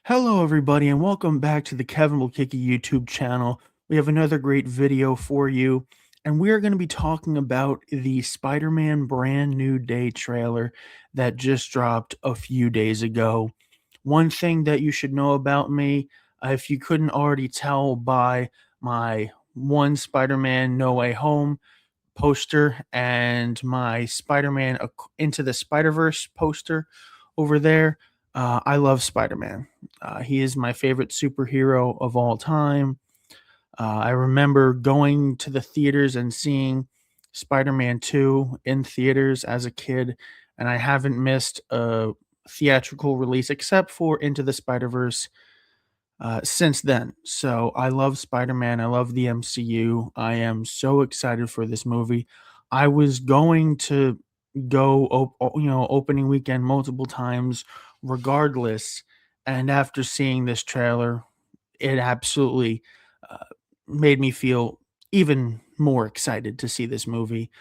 Hello, everybody, and welcome back to the Kevin Will Kick You YouTube channel. We have another great video for you, and we are going to be talking about the Spider-Man Brand New Day trailer that just dropped a few days ago. One thing that you should know about me, if you couldn't already tell by my one Spider-Man No Way Home poster and my Spider-Man Into the Spider-Verse poster over there. I love Spider-Man. He is my favorite superhero of all time. I remember going to the theaters and seeing Spider-Man 2 in theaters as a kid, and I haven't missed a theatrical release except for Into the Spider-Verse since then. So I love Spider-Man. I love the MCU. I am so excited for this movie. I was going to opening weekend multiple times regardless. And after seeing this trailer, it absolutely uh, made me feel even more excited to see this movie.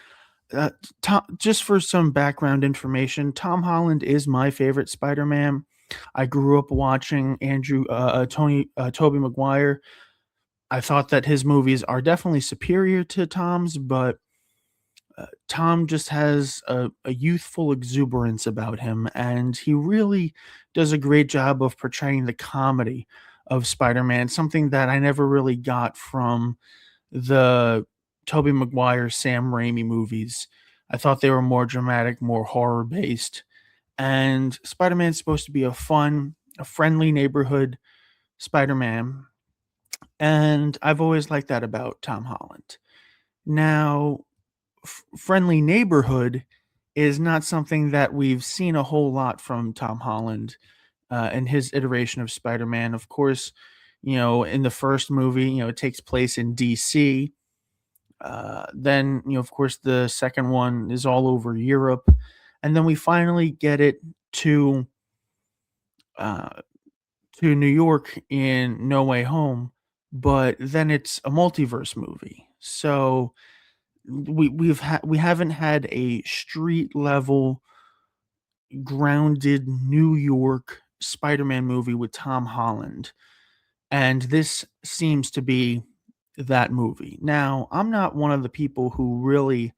Uh, just for some background information, Tom Holland is my favorite Spider-Man. I grew up watching Tobey Maguire. I thought that his movies are definitely superior to Tom's, but Tom just has a youthful exuberance about him, and he really does a great job of portraying the comedy of Spider-Man, something that I never really got from the Tobey Maguire, Sam Raimi movies. I thought they were more dramatic, more horror based. And Spider-Man's supposed to be a friendly neighborhood Spider-Man. And I've always liked that about Tom Holland. Now, friendly neighborhood is not something that we've seen a whole lot from Tom Holland in his iteration of Spider-Man. Of course, in the first movie, it takes place in DC. Then, of course, the second one is all over Europe. And then we finally get it to uh, to New York in No Way Home, but then it's a multiverse movie. So we haven't had a street level grounded New York Spider-Man movie with Tom Holland, and this seems to be that movie. Now, I'm not one of the people who really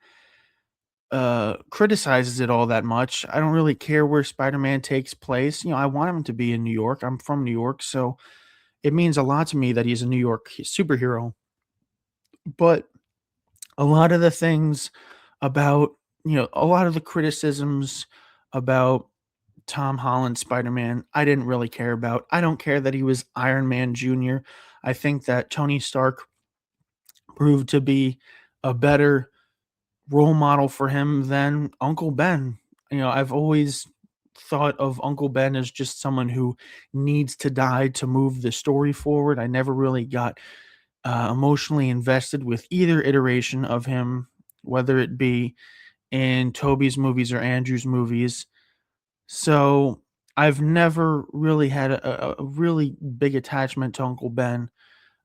criticizes it all that much. I don't really care where Spider-Man takes place. I want him to be in New York. I'm from New York, so it means a lot to me that he's a New York superhero. But a lot of the things about, a lot of the criticisms about Tom Holland Spider-Man, I didn't really care about. I don't care that he was Iron Man Jr. I think that Tony Stark proved to be a better role model for him than Uncle Ben. I've always thought of Uncle Ben as just someone who needs to die to move the story forward. I never really got emotionally invested with either iteration of him, whether it be in Toby's movies or Andrew's movies. So I've never really had a really big attachment to Uncle Ben.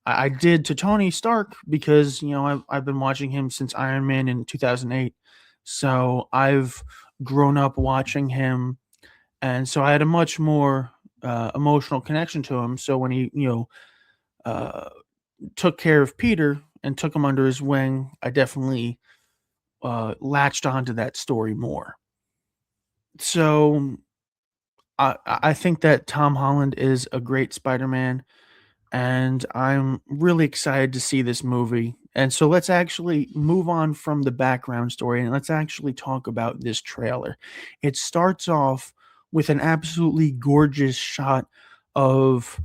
I did to Tony Stark because I've been watching him since Iron Man in 2008, so I've grown up watching him, and so I had a much more emotional connection to him. So when he uh, took care of Peter and took him under his wing, I definitely latched onto that story more. So I think that Tom Holland is a great Spider-Man, and I'm really excited to see this movie. And so let's actually move on from the background story and let's actually talk about this trailer. It starts off with an absolutely gorgeous shot of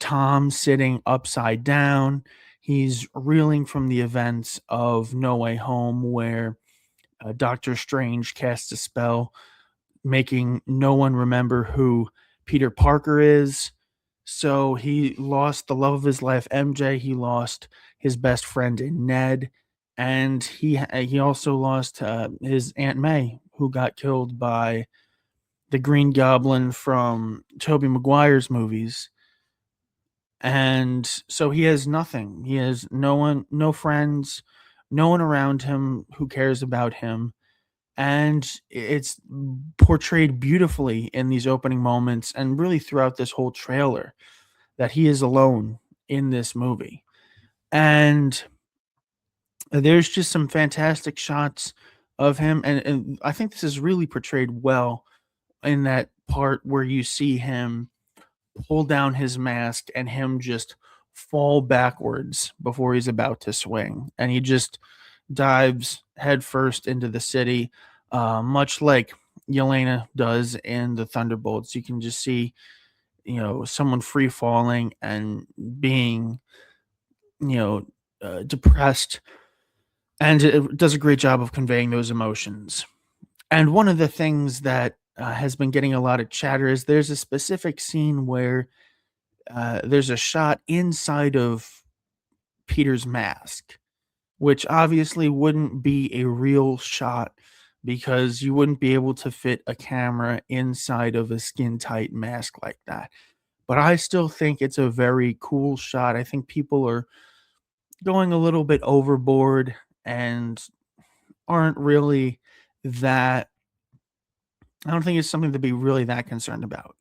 Tom sitting upside down. He's reeling from the events of No Way Home, where Doctor Strange casts a spell, making no one remember who Peter Parker is. So he lost the love of his life, MJ. He lost his best friend in Ned, and he also lost his Aunt May, who got killed by the Green Goblin from Tobey Maguire's movies. And so he has nothing. He has no one, no friends, no one around him who cares about him. and it's portrayed beautifully in these opening moments and really throughout this whole trailer that he is alone in this movie. And there's just some fantastic shots of him, and I think this is really portrayed well in that part where you see him pull down his mask and him just fall backwards before he's about to swing, and he just dives headfirst into the city, much like Yelena does in the Thunderbolts. You can just see, someone free falling and being, you know, depressed, and it does a great job of conveying those emotions. And one of the things that has been getting a lot of chatter is there's a specific scene where there's a shot inside of Peter's mask, which obviously wouldn't be a real shot because you wouldn't be able to fit a camera inside of a skin tight mask like that. But I still think it's a very cool shot. I think people are going a little bit overboard and aren't really that. I don't think it's something to be really that concerned about.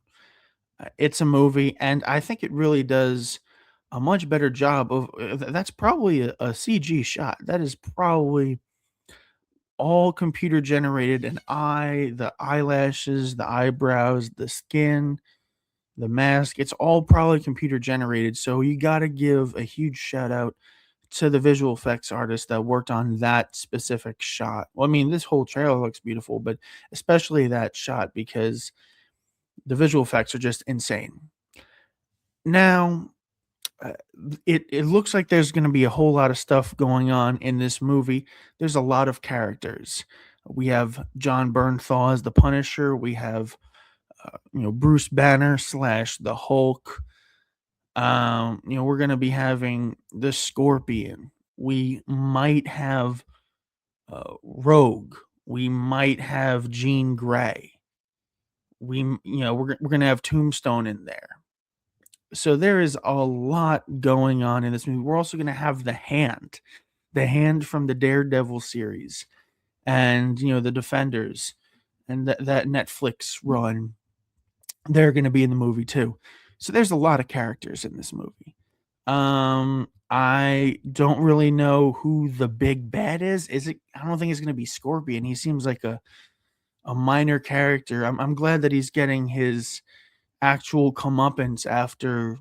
It's a movie, and I think it really does a much better job of that's probably a CG shot. That is probably all computer generated, and the eyelashes, the eyebrows, the skin, the mask, it's all probably computer generated. So you got to give a huge shout out to the visual effects artist that worked on that specific shot. Well, I mean, this whole trailer looks beautiful, but especially that shot because the visual effects are just insane. Now, uh, it looks like there's going to be a whole lot of stuff going on in this movie. There's a lot of characters. We have John Bernthal as the Punisher. We have Bruce Banner slash the Hulk. We're going to be having the Scorpion. We might have Rogue. We might have Jean Grey. We're going to have Tombstone in there. So there is a lot going on in this movie. We're also going to have the Hand from the Daredevil series, and the Defenders, and that Netflix run. They're going to be in the movie too. So there's a lot of characters in this movie. I don't really know who the big bad is. I don't think it's going to be Scorpion. He seems like a minor character. I'm glad that he's getting his actual comeuppance after,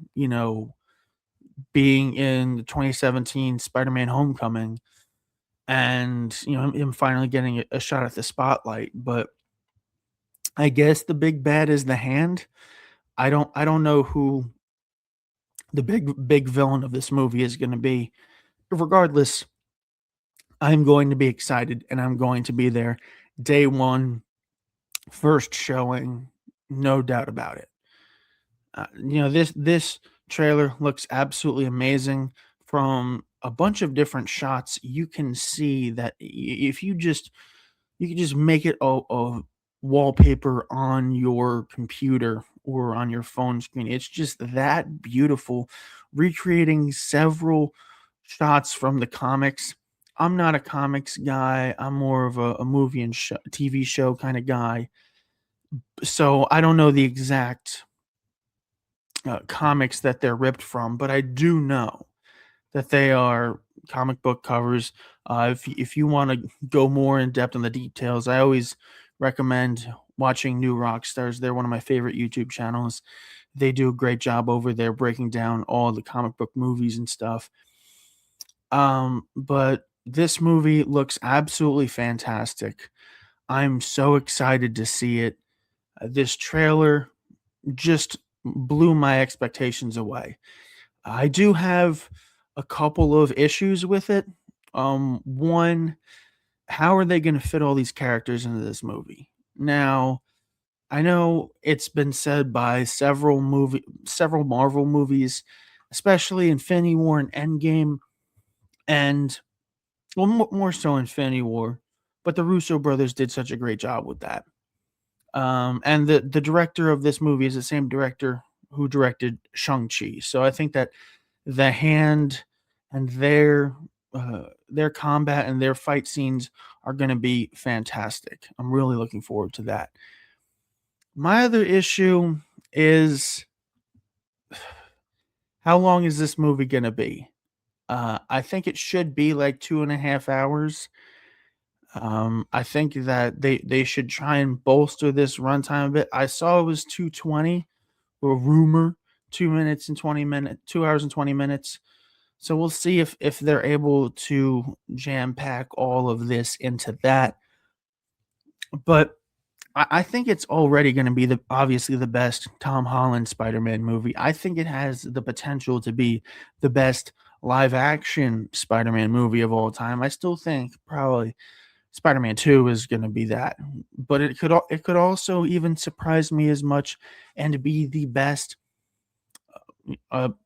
being in the 2017 Spider-Man Homecoming and, him finally getting a shot at the spotlight. But I guess the big bad is the Hand. I don't know who the big villain of this movie is going to be. Regardless, I'm going to be excited and I'm going to be there day one, first showing, no doubt about it. This trailer looks absolutely amazing. From a bunch of different shots, you can see that if you can just make it a wallpaper on your computer or on your phone screen. It's just that beautiful, recreating several shots from the comics. I'm not a comics guy. I'm more of a movie and TV show kind of guy. So I don't know the exact comics that they're ripped from, but I do know that they are comic book covers. If you want to go more in depth on the details, I always recommend watching New Rockstars. They're one of my favorite YouTube channels. They do a great job over there breaking down all the comic book movies and stuff. But this movie looks absolutely fantastic. I'm so excited to see it. This trailer just blew my expectations away. I do have a couple of issues with it. One, how are they going to fit all these characters into this movie? Now, I know it's been said by several Marvel movies, especially Infinity War and Endgame, and well, more so Infinity War, but the Russo brothers did such a great job with that. And the director of this movie is the same director who directed Shang-Chi. So I think that the Hand and their their combat and their fight scenes are going to be fantastic. I'm really looking forward to that. My other issue is how long is this movie going to be? I think it should be like 2.5 hours. I think that they should try and bolster this runtime a bit. I saw it was 220, a rumor, 2 minutes and 20 minutes, 2 hours and 20 minutes. So we'll see if they're able to jam pack all of this into that. But I think it's already going to be the obviously the best Tom Holland Spider-Man movie. I think it has the potential to be the best live action Spider-Man movie of all time. I still think probably Spider-Man 2 is gonna be that, but it could also even surprise me as much and be the best,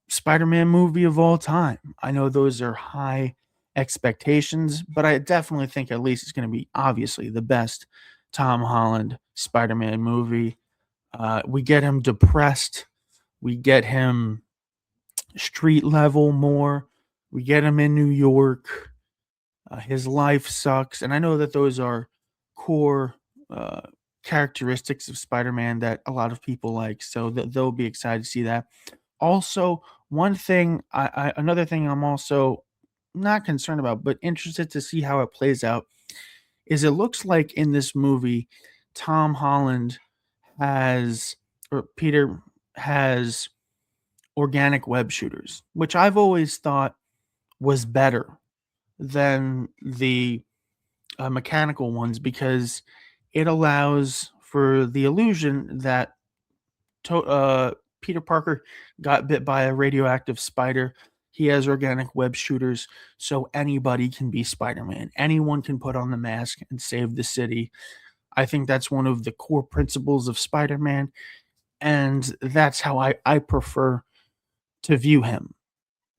Spider-Man movie of all time. I know those are high expectations, but I definitely think at least it's gonna be obviously the best Tom Holland Spider-Man movie. We get him depressed, we get him street level more, we get him in New York. His life sucks, and I know that those are core uh, characteristics of Spider-Man that a lot of people like, so they'll be excited to see that. Also, one thing, another thing I'm also not concerned about, but interested to see how it plays out, is it looks like in this movie, Tom Holland has or Peter has organic web shooters, which I've always thought was better than the mechanical ones because it allows for the illusion that Peter Parker got bit by a radioactive spider. He has organic web shooters, so anybody can be Spider Man. Anyone can put on the mask and save the city. I think that's one of the core principles of Spider Man, and that's how I prefer to view him.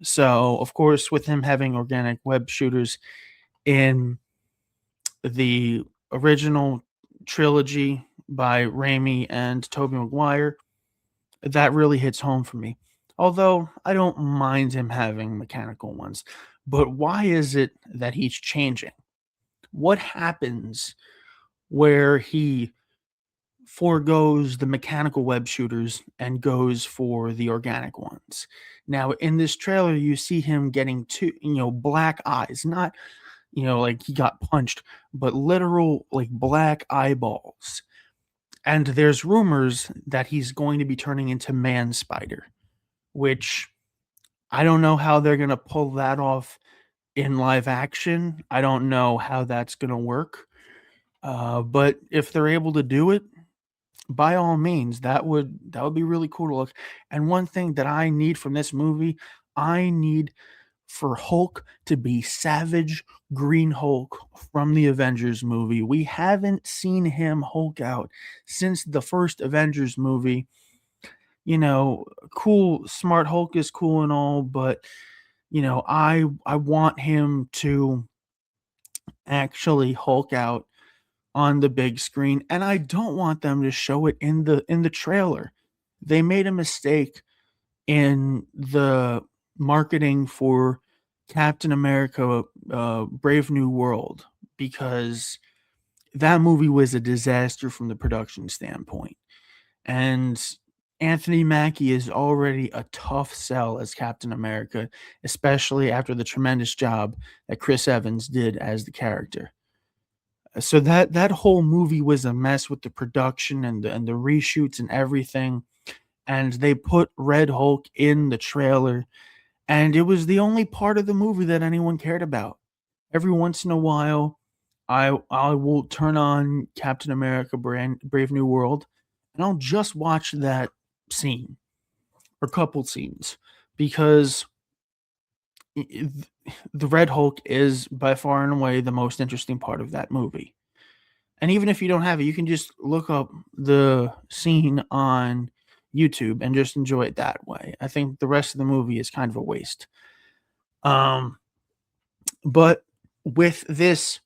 So, of course, with him having organic web shooters in the original trilogy by Raimi and Tobey Maguire, that really hits home for me. Although I don't mind him having mechanical ones. But why is it that he's changing? What happens where he forgoes the mechanical web shooters and goes for the organic ones? Now, in this trailer, you see him getting two, black eyes, not like he got punched, but literal like black eyeballs. And there's rumors that he's going to be turning into Man Spider, which I don't know how they're going to pull that off in live action. I don't know how that's going to work. But if they're able to do it, by all means, that would be really cool to look. And one thing that I need from this movie, I need for Hulk to be Savage Green Hulk from the Avengers movie. We haven't seen him Hulk out since the first Avengers movie. Cool, smart Hulk is cool and all, but I want him to actually Hulk out on the big screen, and I don't want them to show it in the trailer. They made a mistake in the marketing for Captain America, Brave New World, because that movie was a disaster from the production standpoint. And Anthony Mackie is already a tough sell as Captain America, especially after the tremendous job that Chris Evans did as the character. So that whole movie was a mess with the production and the reshoots and everything. And they put Red Hulk in the trailer, and it was the only part of the movie that anyone cared about. Every once in a while, I will turn on Captain America Brave New World, and I'll just watch that scene or couple scenes because the Red Hulk is by far and away the most interesting part of that movie. And even if you don't have it, you can just look up the scene on YouTube and just enjoy it that way. I think the rest of the movie is kind of a waste. Um, but with this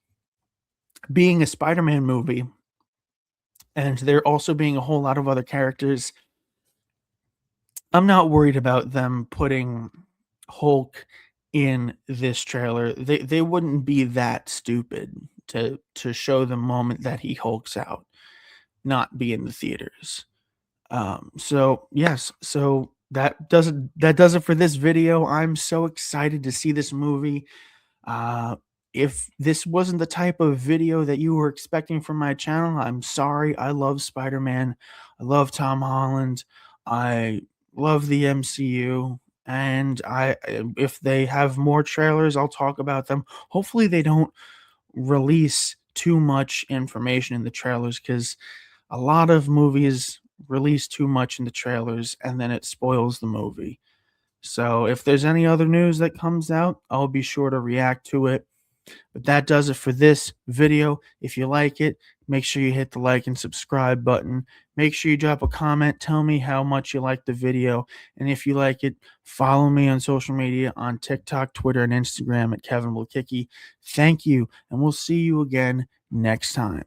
being a Spider-Man movie, and there also being a whole lot of other characters, I'm not worried about them putting Hulk in this trailer, they wouldn't be that stupid to show the moment that he hulks out, not be in the theaters. So yes, so that does it for this video. I'm so excited to see this movie. Uh, if this wasn't the type of video that you were expecting from my channel, I'm sorry. I love Spider-Man. I love Tom Holland. I love the MCU. And if they have more trailers, I'll talk about them. Hopefully, they don't release too much information in the trailers because a lot of movies release too much in the trailers and then it spoils the movie. So if there's any other news that comes out, I'll be sure to react to it. But that does it for this video. If you like it, make sure you hit the like and subscribe button. Make sure you drop a comment. Tell me how much you like the video. And if you like it, follow me on social media on TikTok, Twitter, and Instagram at Kevin Blakicki. Thank you, and we'll see you again next time.